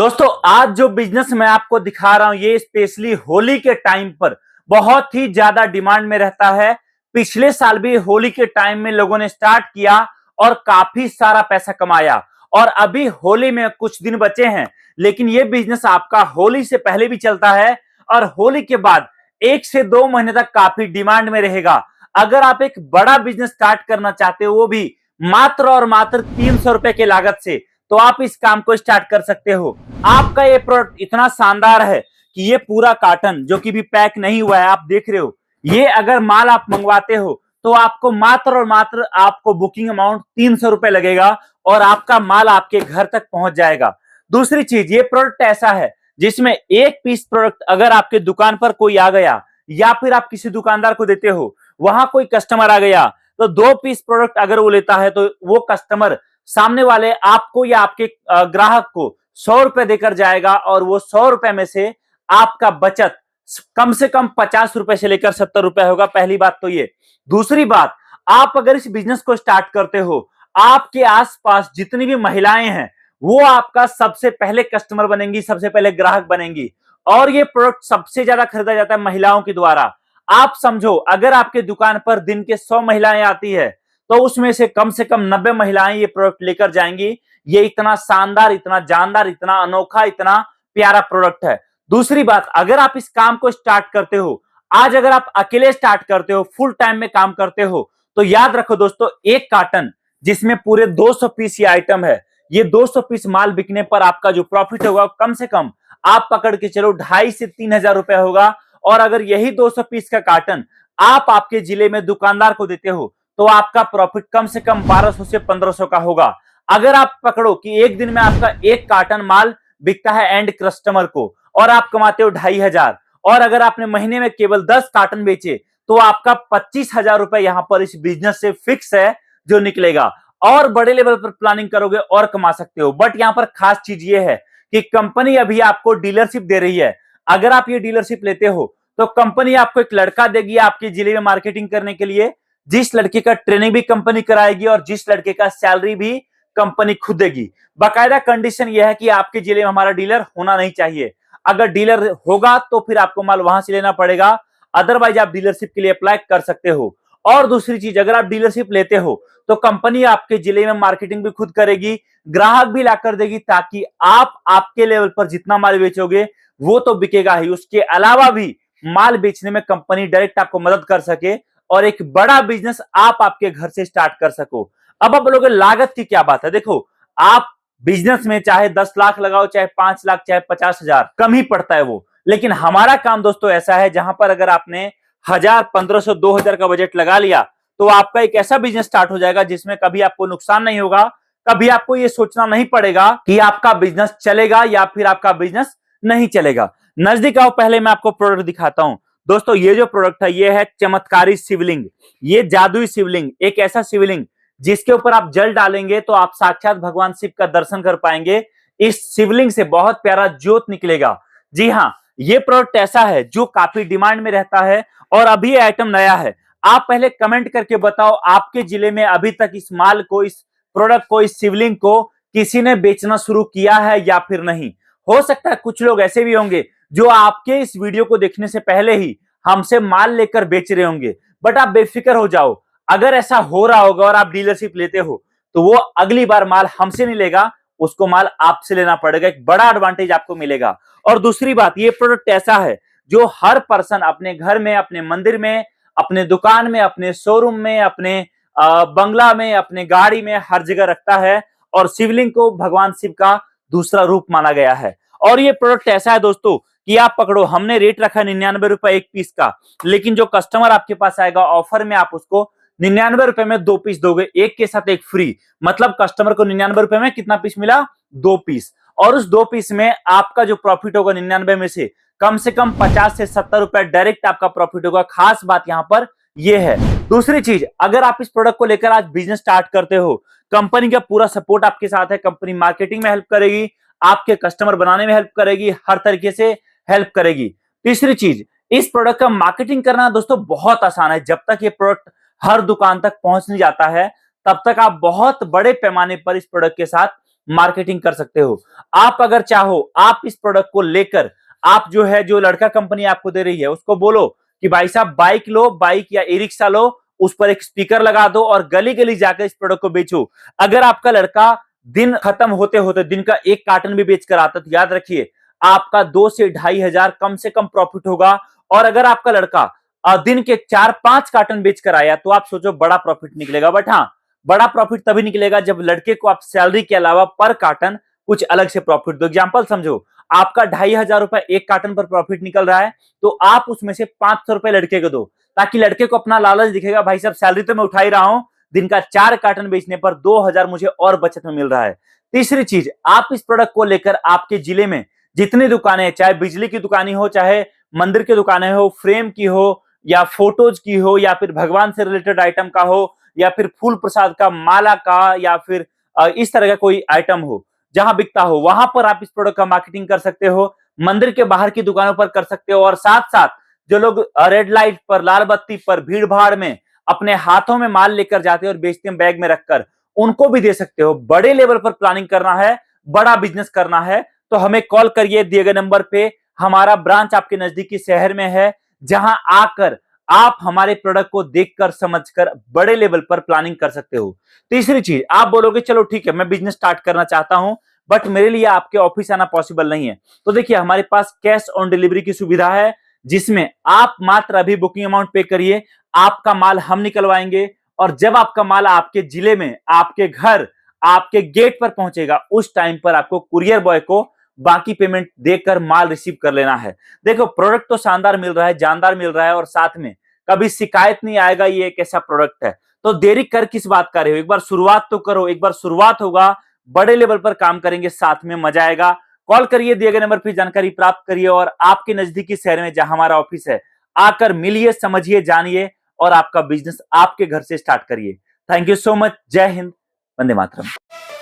दोस्तों आज जो बिजनेस मैं आपको दिखा रहा हूं ये स्पेशली होली के टाइम पर बहुत ही ज्यादा डिमांड में रहता है। पिछले साल भी होली के टाइम में लोगों ने स्टार्ट किया और काफी सारा पैसा कमाया और अभी होली में कुछ दिन बचे हैं, लेकिन ये बिजनेस आपका होली से पहले भी चलता है और होली के बाद 1 से 2 महीने तक काफी डिमांड में रहेगा। अगर आप एक बड़ा बिजनेस स्टार्ट करना चाहते हो वो भी मात्र और मात्र 300 रुपए की लागत से, तो आप इस काम को स्टार्ट कर सकते हो। आपका ये प्रोडक्ट इतना शानदार है कि ये पूरा कार्टन जो कि भी पैक नहीं हुआ है, आप देख रहे हो, ये अगर माल आप मंगवाते हो तो आपको मात्र और मात्र आपको बुकिंग अमाउंट 300 रुपए लगेगा और आपका माल आपके घर तक पहुंच जाएगा। दूसरी चीज, ये प्रोडक्ट ऐसा है जिसमें एक पीस प्रोडक्ट अगर आपके दुकान पर कोई आ गया या फिर आप किसी दुकानदार को देते हो, वहां कोई कस्टमर आ गया तो 2 पीस प्रोडक्ट अगर वो लेता है तो वो कस्टमर सामने वाले आपको या आपके ग्राहक को 100 रुपए देकर जाएगा और वो 100 रुपए में से आपका बचत कम से कम 50 रुपए से लेकर 70 रुपए होगा। पहली बात तो ये। दूसरी बात, आप अगर इस बिजनेस को स्टार्ट करते हो, आपके आसपास जितनी भी महिलाएं हैं वो आपका सबसे पहले कस्टमर बनेंगी, सबसे पहले ग्राहक बनेंगी और ये प्रोडक्ट सबसे ज्यादा खरीदा जाता है महिलाओं के द्वारा। आप समझो, अगर आपके दुकान पर दिन के 100 महिलाएं आती है तो उसमें से कम 90 महिलाएं ये प्रोडक्ट लेकर जाएंगी। ये इतना शानदार, इतना जानदार, इतना अनोखा, इतना प्यारा प्रोडक्ट है। दूसरी बात, अगर आप इस काम को स्टार्ट करते हो, आज अगर आप अकेले स्टार्ट करते हो, फुल टाइम में काम करते हो, तो याद रखो दोस्तों, एक कार्टन जिसमें पूरे 200 पीस ये आइटम है, ये 200 पीस माल बिकने पर आपका जो प्रॉफिट होगा कम से कम आप पकड़ के चलो 2,500 से 3,000 रुपए होगा। और अगर यही 200 पीस का कार्टन आप आपके जिले में दुकानदार को देते हो तो आपका प्रॉफिट कम से कम 1200 से 1500 का होगा। अगर आप पकड़ो कि एक दिन में आपका एक कार्टन माल बिकता है एंड कस्टमर को और आप कमाते हो 2,500, और अगर आपने महीने में केवल 10 कार्टन बेचे तो आपका 25,000 रुपए यहां पर इस बिजनेस से फिक्स है जो निकलेगा। और बड़े लेवल पर प्लानिंग करोगे और कमा सकते हो। बट यहां पर खास चीज ये है कि कंपनी अभी आपको डीलरशिप दे रही है। अगर आप ये डीलरशिप लेते हो तो कंपनी आपको एक लड़का देगी आपके जिले में मार्केटिंग करने के लिए, जिस लड़के का ट्रेनिंग भी कंपनी कराएगी और जिस लड़के का सैलरी भी कंपनी खुद देगी। बाकायदा कंडीशन यह है कि आपके जिले में हमारा डीलर होना नहीं चाहिए। अगर डीलर होगा तो फिर आपको माल वहां से लेना पड़ेगा, अदरवाइज आप डीलरशिप के लिए अप्लाई कर सकते हो। और दूसरी चीज, अगर आप डीलरशिप लेते हो तो कंपनी आपके जिले में मार्केटिंग भी खुद करेगी, ग्राहक भी लाकर देगी, ताकि आप आपके लेवल पर जितना माल बेचोगे वो तो बिकेगा ही, उसके अलावा भी माल बेचने में कंपनी डायरेक्ट आपको मदद कर सके और एक बड़ा बिजनेस आप आपके घर से स्टार्ट कर सको। अब आप बोलोगे लागत की क्या बात है। देखो, आप बिजनेस में चाहे 10 लाख लगाओ, चाहे 5 लाख, चाहे 50,000, कम ही पड़ता है वो। लेकिन हमारा काम दोस्तों ऐसा है जहां पर अगर आपने 1,000, 1,500, 2,000 का बजट लगा लिया तो आपका एक ऐसा बिजनेस स्टार्ट हो जाएगा जिसमें कभी आपको नुकसान नहीं होगा। कभी आपको यह सोचना नहीं पड़ेगा कि आपका बिजनेस चलेगा या फिर आपका बिजनेस नहीं चलेगा। नजदीक आओ, पहले मैं आपको प्रोडक्ट दिखाता हूं। दोस्तों, ये जो प्रोडक्ट है ये है चमत्कारी शिवलिंग। ये जादुई शिवलिंग, एक ऐसा शिवलिंग जिसके ऊपर आप जल डालेंगे तो आप साक्षात भगवान शिव का दर्शन कर पाएंगे। इस शिवलिंग से बहुत प्यारा ज्योत निकलेगा। जी हाँ, ये प्रोडक्ट ऐसा है जो काफी डिमांड में रहता है और अभी आइटम नया है। आप पहले कमेंट करके बताओ, आपके जिले में अभी तक इस माल को, इस प्रोडक्ट को, इस शिवलिंग को किसी ने बेचना शुरू किया है या फिर नहीं। हो सकता है कुछ लोग ऐसे भी होंगे जो आपके इस वीडियो को देखने से पहले ही हमसे माल लेकर बेच रहे होंगे। बट आप बेफिक्र हो जाओ, अगर ऐसा हो रहा होगा और आप डीलरशिप लेते हो तो वो अगली बार माल हमसे नहीं लेगा, उसको माल आपसे लेना पड़ेगा। एक बड़ा एडवांटेज आपको मिलेगा। और दूसरी बात, ये प्रोडक्ट ऐसा है जो हर पर्सन अपने घर में, अपने मंदिर में, अपने दुकान में, अपने शोरूम में, अपने बंगला में, अपने गाड़ी में, हर जगह रखता है और शिवलिंग को भगवान शिव का दूसरा रूप माना गया है। और ये प्रोडक्ट ऐसा है दोस्तों कि आप पकड़ो, हमने रेट रखा 99 रुपए एक पीस का, लेकिन जो कस्टमर आपके पास आएगा ऑफर में आप उसको 99 रुपए में 2 पीस दोगे, एक के साथ एक फ्री। मतलब कस्टमर को 99 रुपए में कितना पीस मिला? 2 पीस। और उस 2 पीस में आपका जो प्रॉफिट होगा 99 में से कम 50 से 70 रुपए डायरेक्ट आपका प्रॉफिट होगा। खास बात यहां पर यह है। दूसरी चीज, अगर आप इस प्रोडक्ट को लेकर आज बिजनेस स्टार्ट करते हो, कंपनी का पूरा सपोर्ट आपके साथ है। कंपनी मार्केटिंग में हेल्प करेगी, आपके कस्टमर बनाने में हेल्प करेगी, हर तरीके से हेल्प करेगी। तीसरी चीज, इस प्रोडक्ट का मार्केटिंग करना दोस्तों बहुत आसान है। जब तक ये प्रोडक्ट हर दुकान तक पहुंच नहीं जाता है तब तक आप बहुत बड़े पैमाने पर इस प्रोडक्ट के साथ मार्केटिंग कर सकते हो। आप अगर चाहो, आप इस प्रोडक्ट को लेकर आप जो है, जो लड़का कंपनी आपको दे रही है उसको बोलो कि भाई साहब बाइक लो, बाइक या ई रिक्शा लो, उस पर एक स्पीकर लगा दो और गली गली जाकर इस प्रोडक्ट को बेचो। अगर आपका लड़का दिन खत्म होते होते दिन का एक कार्टन भी बेच कर आता, तो याद रखिए आपका 2 से 2,500 कम से कम प्रॉफिट होगा। और अगर आपका लड़का दिन के 4-5 कार्टन बेचकर आया, तो आप सोचो बड़ा प्रॉफिट निकलेगा। बट हाँ, बड़ा प्रॉफिट तभी निकलेगा जब लड़के को आप सैलरी के अलावा पर कार्टन कुछ अलग से प्रॉफिट दो। एग्जाम्पल समझो, आपका 2,500 रुपए एक कार्टन पर प्रॉफिट निकल रहा है, तो आप उसमें से 500 रुपए लड़के को दो, ताकि लड़के को अपना लालच दिखेगा, भाई साहब सैलरी तो मैं उठा ही रहा हूं, दिन का 4 कार्टन बेचने पर 2,000 मुझे और बचत में मिल रहा है। तीसरी चीज, आप इस प्रोडक्ट को लेकर आपके जिले में जितनी दुकानें, चाहे बिजली की दुकानें हो, चाहे मंदिर की दुकानें हो, फ्रेम की हो या फोटोज की हो, या फिर भगवान से रिलेटेड आइटम का हो, या फिर फूल प्रसाद का, माला का, या फिर इस तरह का कोई आइटम हो, जहां बिकता हो, वहां पर आप इस प्रोडक्ट का मार्केटिंग कर सकते हो। मंदिर के बाहर की दुकानों पर कर सकते हो। और साथ साथ जो लोग रेड लाइट पर, लाल बत्ती पर, भीड़ भाड़ में अपने हाथों में माल लेकर जाते हैं और बेचते हैं बैग में रखकर, उनको भी दे सकते हो। बड़े लेवल पर प्लानिंग करना है, बड़ा बिजनेस करना है, तो हमें कॉल करिए दिए गए नंबर पे। हमारा ब्रांच आपके नजदीकी शहर में है, जहां आकर आप हमारे प्रोडक्ट को देखकर समझकर बड़े लेवल पर प्लानिंग कर सकते हो। तीसरी चीज, आप बोलोगे चलो ठीक है मैं बिजनेस स्टार्ट करना चाहता हूं, बट मेरे लिए आपके ऑफिस आना पॉसिबल नहीं है, तो देखिए हमारे पास कैश ऑन डिलीवरी की सुविधा है, जिसमें आप मात्र अभी बुकिंग अमाउंट पे करिए, आपका माल हम निकलवाएंगे, और जब आपका माल आपके जिले में, आपके घर, आपके गेट पर पहुंचेगा, उस टाइम पर आपको कुरियर बॉय को बाकी पेमेंट देकर माल रिसीव कर लेना है। देखो प्रोडक्ट तो शानदार मिल रहा है, जानदार मिल रहा है, और साथ में कभी शिकायत नहीं आएगा, ये एक ऐसा प्रोडक्ट है। तो देरी कर किस बात कर रहे हो, एक बार शुरुआत तो करो, एक बार शुरुआत होगा, बड़े लेवल पर काम करेंगे, साथ में मजा आएगा। कॉल करिए दिए गए नंबर पर, जानकारी प्राप्त करिए, और आपके नजदीकी शहर में जहां हमारा ऑफिस है आकर मिलिए, समझिए, जानिए, और आपका बिजनेस आपके घर से स्टार्ट करिए। Thank you so much. जय हिंद, वंदे मातरम।